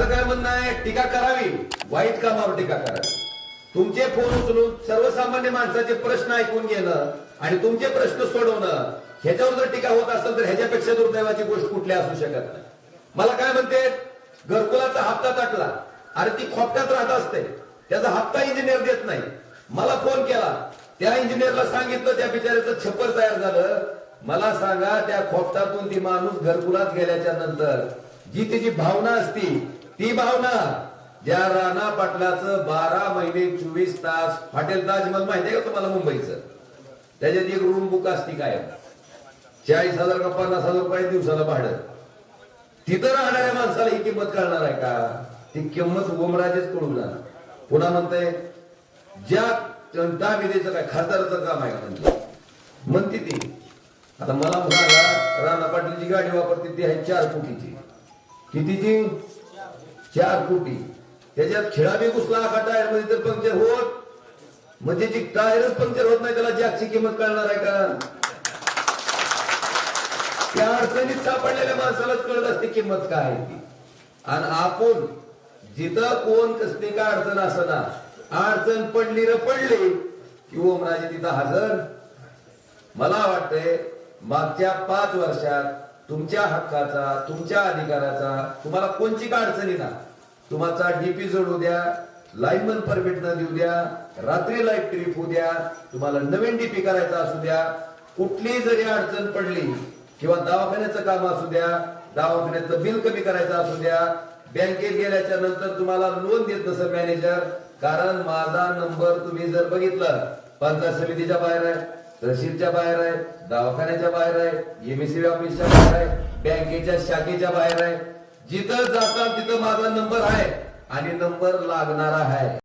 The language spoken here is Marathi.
माझं काय म्हणणं आहे, टीका करावी, वाईट कामावर टीका करावी. तुमचे फोन उचलून सर्वसामान्य माणसाचे प्रश्न ऐकून घेणं आणि तुमचे प्रश्न सोडवणं, ह्याच्यावर जर टीका होत असेल तर ह्याच्यापेक्षा दुर्दैवाची गोष्ट कुठली असू शकत नाही. मला काय म्हणते, घरकुलाचा हप्ता तटला. अरे ती खोपट्यात राहत असते, त्याचा हप्ता इंजिनियर देत नाही. मला फोन केला, त्या इंजिनियरला सांगितलं, त्या बिचाऱ्याचं छप्पर तयार झालं. मला सांगा, त्या खोपटातून ती माणूस घरकुलात गेल्याच्या नंतर जी तिची भावना असती, ती भावना ज्या राणा पाटलाचं 12 महिने 24 तास हॉटेल ताजमहल माहिती आहे का तुम्हाला मुंबईचं, त्याच्यात एक रूम बुक असती काय 40,000 का 50,000 रुपये दिवसाला भाडं. तिथं राहणाऱ्या माणसाला ही किंमत कळणार आहे का? ती किंमत ओमराजेच कळू जाणार. पुन्हा म्हणते, ज्या दामिदेचं काय खासदाराचं काम आहे का म्हणते ती. आता मला सांगा, राणा पाटीलची गाडी वापरते ती आहे 4 कोटीची. कितीची? 4 कोटी. त्याच्यात खिळाबी घुसला का टायर मध्ये तर पंक्चर होत, मग त्याची टायरच पंक्चर होत नाही, त्याला जॅकची किंमत कळणार आहे का? त्या अडचणीत सापडलेल्या माणसालाच कळत असते किंमत काय आहे ती. आणि आपण जिथं कोण कसली का अडचण असना, अडचण पडली र पडली की ओमराजे तिथं हजर. मला वाटतंय मागच्या 5 वर्षात तुमच्या हक्काचा, तुमच्या अधिकाराचा तुम्हाला कोणची का अडचणी ना, तुम्हाला डीपी जोडू द्या, लाईनमन परमिट न देऊ द्या, रात्री लाईट ट्रिप होऊ द्या, तुम्हाला नवीन डीपी करायचा असू द्या, कुठली जरी अडचण पडली किंवा दवाखान्याचं काम असू द्या, दवाखान्याचं बिल कमी करायचं असू द्या, बँकेत गेल्याच्या नंतर तुम्हाला लोन देत नसेल मॅनेजर, कारण माझा नंबर तुम्ही जर बघितलं, पंचायत समितीच्या बाहेर आहे, तहसीलच्या बाहेर आहे, दवाखान्याच्या बाहेर आहे, एमएससी ऑफिसच्या बाहेर आहे, बँकेच्या शाखेच्या बाहेर आहे. जिथं जाता तिथं माझा नंबर आहे आणि नंबर लागणारा आहे.